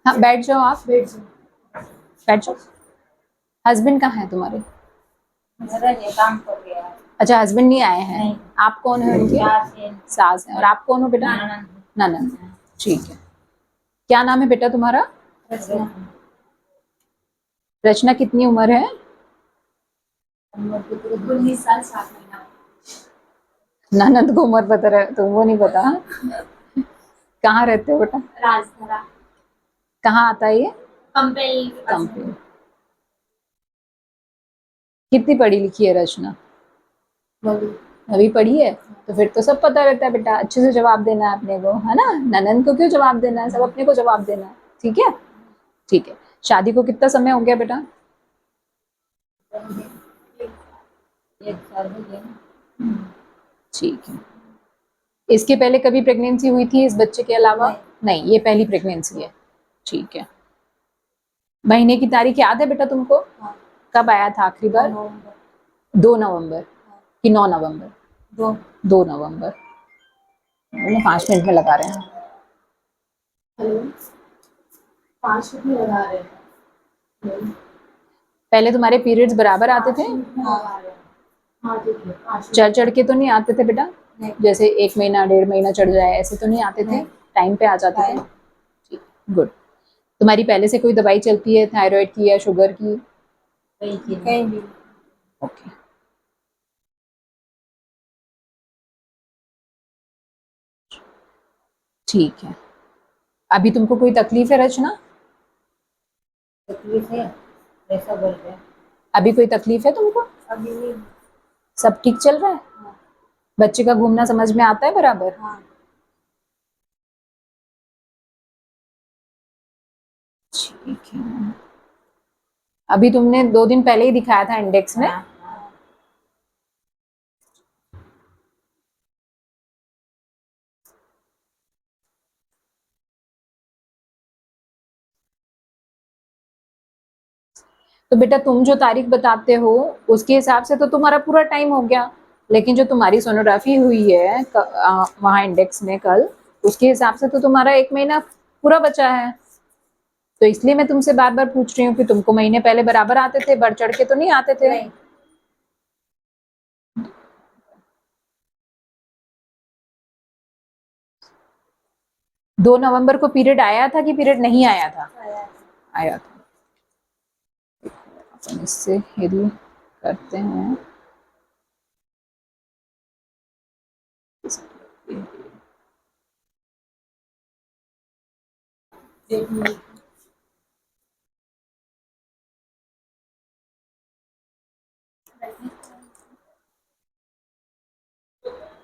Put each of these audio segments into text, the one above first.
हाँ बैठ जाओ, आप बैठ जाओ। बैठ जाओ। हस्बैंड कहाँ है तुम्हारे? ये काम कर गया है। अच्छा, हस्बैंड नहीं आए हैं। नहीं। आप कौन हो उनके? सास है। सास है। और आप कौन हो बेटा? ननद। ननद। ठीक है। क्या नाम है बेटा तुम्हारा? रचना। रचना, कितनी उम्र है? 19 साल 7 महीना। ननद को उम्र पता है तो वो नहीं पता? कहाँ रहते हो बेटा? राजधरा। कहाँ आता है ये? कंपेल। कंपनी। कितनी पढ़ी लिखी है रचना? अभी पढ़ी है? तो फिर तो सब पता रहता है बेटा, अच्छे से जवाब देना है अपने को, है ना? ननद को क्यों जवाब देना है, सब अपने को जवाब देना है। ठीक है, ठीक है। शादी को कितना समय हो गया बेटा? 1 साल हो गया। ठीक है। इसके पहले कभी प्रेगनेंसी हुई थी इस बच्चे के अलावा? नहीं, ये पहली प्रेगनेंसी है। ठीक है। महीने की तारीख याद है बेटा तुमको? हाँ। कब आया था आखिरी बार? 2 नवंबर कि 9 नवंबर? 2 नवंबर। 5 मिनट में लगा रहे हैं। हेलो। 5 मिनट में लगा रहे हैं। पहले तुम्हारे पीरियड्स बराबर आते थे? हाँ ठीक है। चढ़ चढ़ के तो नहीं आते थे बेटा? नहीं। जैसे 1 महीना 1.5 महीना चढ़ जाए ऐसे तो नहीं आते थे? नहीं। टाइम पे आ जाते थे? ठीक, गुड। तुम्हारी पहले से कोई दवाई चलती है थायराइड की या शुगर की? कहीं भी। ओके। ठीक है। अभी तुमको कोई तकलीफ है रचना? तकलीफ है, ऐसा बोल रहे हैं। अभी कोई तकलीफ है तुमको? अभी नहीं। सब ठीक चल रहा है? हाँ। बच्चे का घूमना समझ में आता है बराबर? हाँ। ठीक है। अभी तुमने 2 दिन पहले ही दिखाया था इंडेक्स में? हाँ। 'तो बेटा तुम जो तारीख बताते हो उसके हिसाब से तो तुम्हारा पूरा टाइम हो गया, लेकिन जो तुम्हारी सोनोग्राफी हुई है वहाँ इंडेक्स में कल, उसके हिसाब से तो तुम्हारा 1 महीना पूरा बचा है। तो इसलिए मैं तुमसे बार बार पूछ रही हूँ कि तुमको महीने पहले बराबर आते थे, बढ़ चढ़ के तो नहीं आते थे? नहीं। 2 नवंबर को पीरियड आया था कि पीरियड नहीं आया था? आया था। अपन इससे यदि करते हैं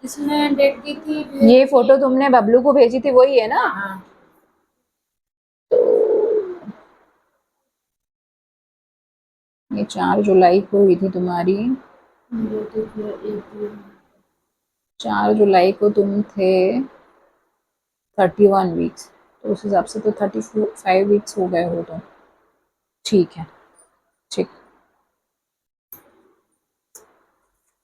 इसमें डेट दी थी। ये फोटो तुमने बबलू को भेजी थी वही है ना? हाँ। तो ये 4 जुलाई को हुई थी तुम्हारी। 4 जुलाई को तुम थे 31 वीक्स, तो उस हिसाब से तो 35 वीक्स हो गए हो तुम। ठीक है, ठीक।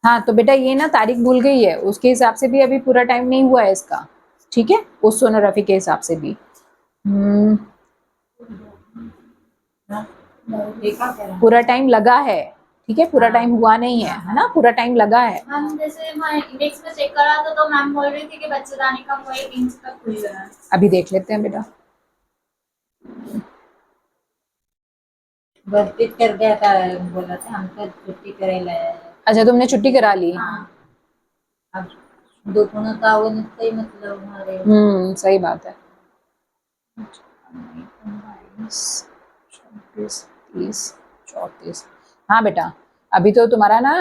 हाँ तो बेटा ये ना तारीख भूल गई है, उसके हिसाब से भी अभी पूरा टाइम नहीं हुआ है इसका। ठीक है, उस सोनोग्राफी के हिसाब से भी पूरा टाइम लगा है। ठीक है, पूरा टाइम हुआ नहीं है ना, पूरा टाइम लगा है। मैम जैसे मैं इंडेक्स में चेक करा तो मैम बोल रही थी कि बच्चेदानी का वो 1 इंच तक खुल गया है। अभी देख लेते हैं बेटा। बर्फिट कर दिया था, बोला था हमको छुट्टी करे लाया। अच्छा तुमने छुट्टी करा ली? हाँ। अब दोनों का वो नहीं मतलब हमारे। सही बात है। 24, 30, 34। हाँ बेटा, अभी तो तुम्हारा ना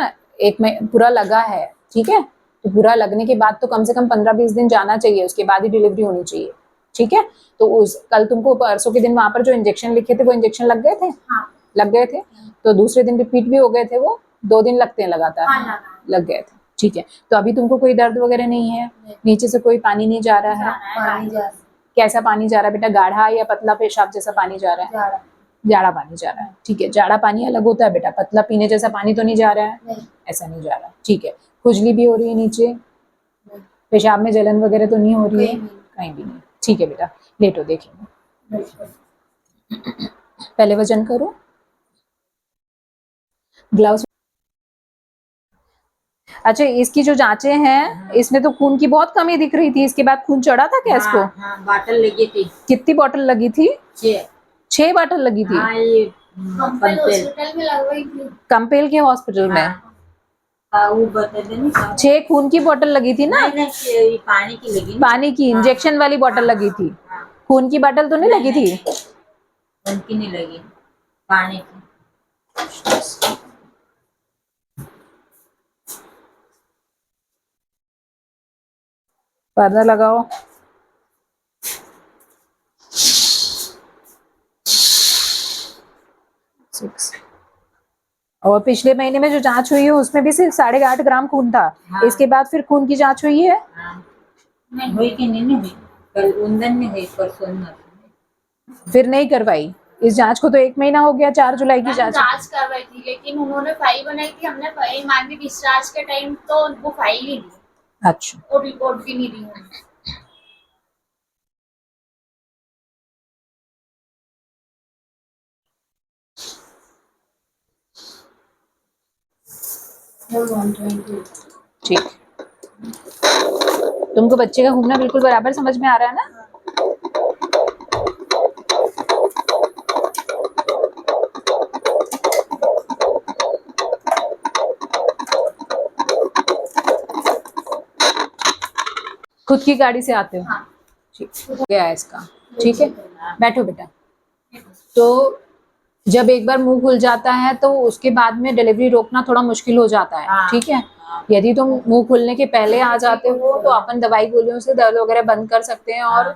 1 महीना पूरा लगा है। ठीक है, तो पूरा लगने के बाद तो कम से कम 15-20 दिन जाना चाहिए, उसके बाद ही डिलीवरी होनी चाहिए। ठीक है, तो उस कल तुमको परसों के दिन वहां पर जो इंजेक्शन लिखे थे वो इंजेक्शन लग गए थे? हाँ। लग गए थे। तो दूसरे दिन रिपीट भी हो गए थे वो? 2 दिन लगते हैं लगातार? हाँ, लग गए थे। ठीक है, तो अभी तुमको कोई दर्द वगैरह नहीं है? नीचे से कोई पानी नहीं जा रहा है? पानी जा। कैसा पानी जा रहा है बेटा, गाढ़ा या पतला पेशाब जैसा पानी जा रहा है? जाड़ा। जाड़ा पानी जा रहा है। ठीक है, जाड़ा पानी अलग होता है बेटा, पतला पीने जैसा पानी तो नहीं जा रहा है? नहीं। ऐसा नहीं जा रहा। ठीक है, खुजली भी हो रही है नीचे? पेशाब में जलन वगैरह तो नहीं हो रही है? कहीं भी नहीं। ठीक है बेटा, लेटो देखेंगे। पहले वजन करो, ग्लव्स। अच्छा, इसकी जो जांचें हैं इसमें तो खून की बहुत कमी दिख रही थी, इसके बाद खून चढ़ा था क्या इसको? हाँ, बाटल लगी थी। कितनी बोतल लगी थी? 6 बोतल लगी थी। हाँ, ये कंपेल हॉस्पिटल में लगवाई थी। कंपेल के हॉस्पिटल में वो बता देनी 6 खून की बोतल लगी थी ना? नहीं, ये पानी की लगी ना। पानी की इंजेक्शन वाली बोतल लगी थी, हाँ, खून की बोतल तो नहीं लगी थी? उनकी नहीं लगी, पानी की। पर्दा लगाओ। और पिछले महीने में जो जांच हुई है उसमें भी सिर्फ 8.5 ग्राम खून था। हाँ। इसके बाद फिर खून की जांच हुई है? हाँ, नहीं हुई कि नहीं हुई, कल उंदन में हुई, परसों में। फिर नहीं करवाई इस जांच को? तो 1 महीना हो गया, 4 जुलाई की जांच। जांच करवाई थी, लेकिन उन्होंने फाइल बनाई थी, हमने फाइल मांगी डिस्चार्ज के टाइम, तो वो फाइल ही दी अच्छा, और रिपोर्ट भी नहीं दी उन्होंने। ठीक। तुमको बच्चे का घूमना बिल्कुल बराबर समझ में आ रहा है ना? खुद की गाड़ी से आते हो? हाँ। ठीक, हो गया है इसका। ठीक है, बैठो बेटा। तो जब एक बार मुंह खुल जाता है तो उसके बाद में डिलीवरी रोकना थोड़ा मुश्किल हो जाता है। हाँ। ठीक है, यदि तुम मुंह खुलने के पहले आ जाते हो तो अपन दवाई गोलियों से दर्द वगैरह बंद कर सकते हैं और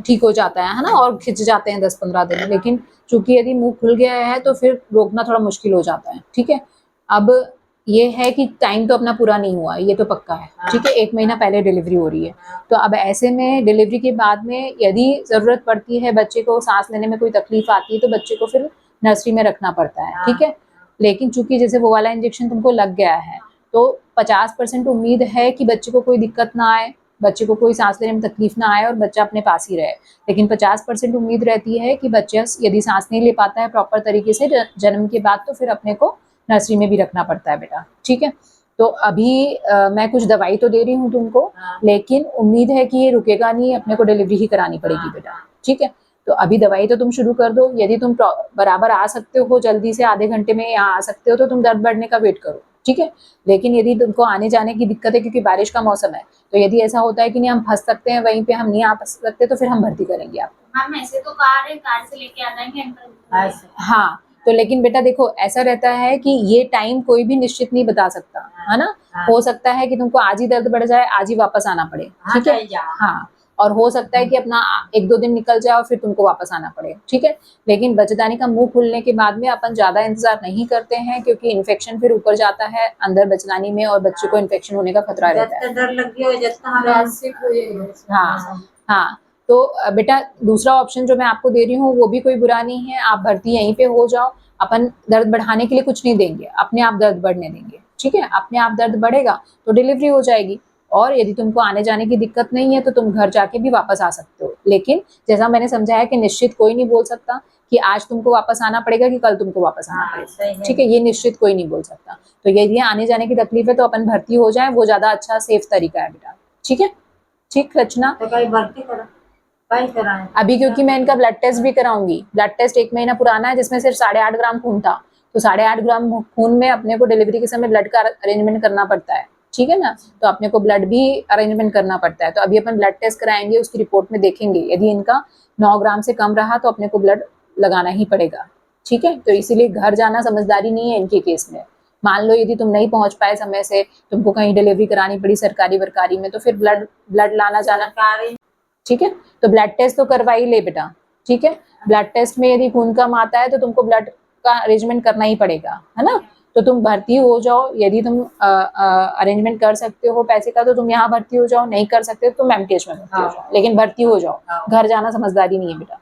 ठीक हो जाता है ना, और खिंच जाते हैं 10-15 दिन। लेकिन चूंकि यदि मुंह खुल गया है तो फिर रोकना थोड़ा मुश्किल हो जाता है। ठीक है, अब ये है कि टाइम तो अपना पूरा नहीं हुआ, ये तो पक्का है। ठीक है, 1 महीना पहले डिलीवरी हो रही है, तो अब ऐसे में डिलीवरी के बाद में यदि जरूरत पड़ती है, बच्चे को सांस लेने में कोई तकलीफ आती है, तो बच्चे को फिर नर्सरी में रखना पड़ता है। ठीक है, लेकिन चूंकि जैसे वो वाला इंजेक्शन तुमको लग गया है तो 50% उम्मीद है कि बच्चे को कोई दिक्कत ना आए, बच्चे को कोई सांस लेने में तकलीफ ना आए और बच्चा अपने पास ही रहे। लेकिन 50% उम्मीद रहती है कि बच्चा यदि सांस नहीं ले पाता है प्रॉपर तरीके से जन्म के बाद, तो फिर अपने को नर्सरी में भी रखना पड़ता है बेटा। ठीक है, तो अभी मैं कुछ दवाई तो दे रही हूँ तुमको, लेकिन उम्मीद है कि ये रुकेगा नहीं, अपने को डिलीवरी ही करानी पड़ेगी बेटा। ठीक है, तो अभी दवाई तो तुम शुरू कर दो। यदि तुम बराबर आ सकते हो जल्दी से, आधे घंटे में यहाँ आ सकते हो, तो तुम दर्द बढ़ने का वेट करो। ठीक है, लेकिन यदि तुमको आने जाने की दिक्कत है क्योंकि बारिश का मौसम है, तो यदि ऐसा होता है कि नहीं हम फंस सकते हैं वहीं पे, हम नहीं आ सकते, तो फिर हम भर्ती करेंगे आपको। मैम ऐसे तो कार है, कार से लेके आ जाएंगे अंकल। हाँ, तो लेकिन बेटा देखो, ऐसा रहता है कि ये टाइम कोई भी निश्चित नहीं बता सकता है ना। हो सकता है कि तुमको आज ही दर्द बढ़ जाए, आज ही वापस आना पड़े। ठीक है, हाँ, और हो सकता है कि अपना 1-2 दिन निकल जाए और फिर तुमको वापस आना पड़े। ठीक है, लेकिन बच्चेदानी का मुंह खुलने के बाद में अपन ज्यादा इंतजार नहीं करते हैं, क्योंकि इन्फेक्शन फिर ऊपर जाता है अंदर बच्चेदानी में और बच्चे को इन्फेक्शन होने का खतरा रहता है। डर लगी हो हाँ हाँ, तो बेटा दूसरा ऑप्शन जो मैं आपको दे रही हूँ वो भी कोई बुरा नहीं है, आप भर्ती यहीं पे हो जाओ। अपन दर्द बढ़ाने के लिए कुछ नहीं देंगे, अपने आप दर्द बढ़ने देंगे। ठीक है, अपने आप दर्द बढ़ेगा तो डिलीवरी हो जाएगी। और यदि तुमको आने जाने की दिक्कत नहीं है तो तुम घर जाके भी वापस आ सकते हो। लेकिन जैसा मैंने समझाया कि निश्चित कोई नहीं बोल सकता कि आज तुमको वापस आना पड़ेगा कि कल तुमको वापस आना पड़ेगा। ठीक है, ये निश्चित कोई नहीं बोल सकता। तो यदि आने जाने की तकलीफ है तो अपन भर्ती हो जाए, वो ज्यादा अच्छा सेफ तरीका है बेटा। ठीक है, ठीक रचना। तो कहीं भर्ती करा, कराएं अभी क्योंकि मैं इनका ब्लड टेस्ट भी कराऊंगी। ब्लड टेस्ट 1 महीना पुराना है, जिसमें सिर्फ 8.5 ग्राम खून था, तो 8.5 ग्राम खून में अपने को डिलीवरी के समय ब्लड का अरेंजमेंट करना पड़ता है। ठीक है ना, तो अपने को ब्लड भी अरेंजमेंट करना पड़ता है। तो अभी अपन ब्लड टेस्ट कराएंगे, उसकी रिपोर्ट में देखेंगे, यदि इनका 9 ग्राम से कम रहा तो अपने को ब्लड लगाना ही पड़ेगा। ठीक है, तो इसीलिए घर जाना समझदारी नहीं है इनके केस में। मान लो यदि तुम नहीं पहुंच पाए समय से, तुमको कहीं डिलीवरी करानी पड़ी सरकारी वरकारी में, तो फिर ब्लड लाना जाना। ठीक है, तो ब्लड टेस्ट तो करवा ही ले बेटा। ठीक है, ब्लड टेस्ट में यदि खून कम आता है तो तुमको ब्लड का अरेंजमेंट करना ही पड़ेगा, है ना। तो तुम भर्ती हो जाओ, यदि तुम अरेंजमेंट कर सकते हो पैसे का तो तुम यहाँ भर्ती हो जाओ, नहीं कर सकते तो तुम एमटीएच में भर्ती हो जाओ, लेकिन भर्ती हो जाओ। घर जाना समझदारी नहीं है बेटा।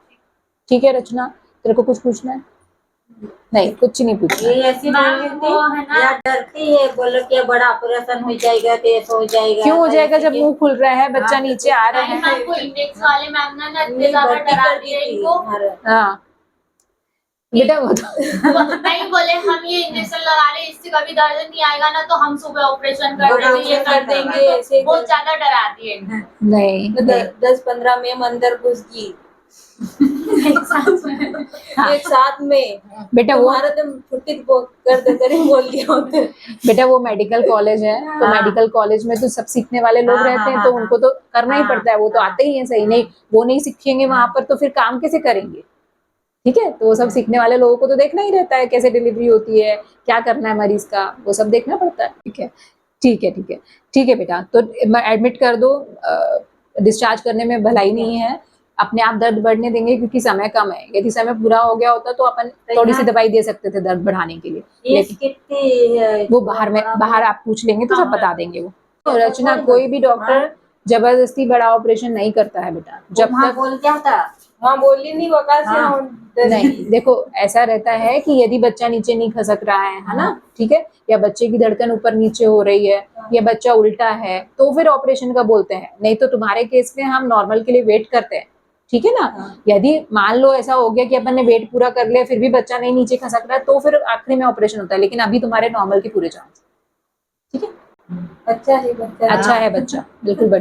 ठीक है रचना, तेरे को कुछ पूछना है? नहीं कुछ नहीं पूछना। ये ऐसी बोल रही मैम, वो है थी ना- या डरती है, बोलो कि बड़ा ऑपरेशन हो जाएगा तो ऐसा हो जाएगा। क्यों हो जाएगा जब ऐसे मुंह खुल रहा है, बच्चा हाँ, नीचे आ रहा नहीं है। मैम, को इंडेक्स वाले मैम ने ना इतने नहीं, ज्यादा भर्ती डरा कर दी दिया थी इनको। हाँ बेटा वो तो वो नहीं बोले हम ये इंजेक्शन लगा रहे, इससे कभी दर्द नहीं आएगा ना, तो हम सुबह ऑपरेशन कर बड़ा देंगे, ये ऑपरेशन कर कर देंगे, ऐसे तो बहुत ज्यादा डरा दिए इनको। नहीं तो नहीं 10-15 में अंदर घुस गई एक साथ में। हाँ। एक साथ में। बेटा वो तुम्हारा तो छुट्टी कर दे कर बोल दिया होते। बेटा वो मेडिकल कॉलेज है, तो हाँ। मेडिकल कॉलेज में तो सब सीखने वाले लोग हाँ, रहते हैं, हाँ, तो हाँ, उनको तो करना ही हाँ, पड़ता है, वो तो हाँ, आते ही हैं, सही नहीं वो नहीं सीखेंगे वहां पर तो फिर काम कैसे करेंगे। ठीक है, तो वो सब सीखने वाले लोगों को तो देखना ही रहता है, कैसे डिलीवरी होती है, क्या करना है मरीज का, वो सब देखना पड़ता है। ठीक है ठीक है ठीक है ठीक है बेटा, तो एडमिट कर दो, डिस्चार्ज करने में भलाई नहीं है, अपने आप दर्द बढ़ने देंगे क्योंकि समय कम है, यदि समय पूरा हो गया होता तो अपन थोड़ी सी दवाई दे सकते थे दर्द बढ़ाने के लिए, एज लेकिन कितनी है? वो बाहर आप पूछ लेंगे तो सब बता देंगे वो। हाँ, रचना हाँ, कोई भी डॉक्टर जबरदस्ती बड़ा ऑपरेशन नहीं करता है बेटा, जब वहाँ तक बोल क्या था? हाँ बोली नहीं वकाल से। हाँ, नहीं देखो ऐसा रहता है कि यदि बच्चा नीचे नहीं खसक रहा है ना, ठीक है, या बच्चे की धड़कन ऊपर नीचे हो रही है, या बच्चा उल्टा है, तो फिर ऑपरेशन का बोलते हैं, नहीं तो तुम्हारे केस में हम नॉर्मल के लिए वेट करते हैं। ठीक है ना, यदि मान लो ऐसा हो गया कि अपन ने वेट पूरा कर लिया फिर भी बच्चा नहीं नीचे खसक रहा है, तो फिर आखिरी में ऑपरेशन होता है, लेकिन अभी तुम्हारे नॉर्मल के पूरे चांस। ठीक है, अच्छा है बच्चा। अच्छा है बच्चा, बिल्कुल बढ़िया।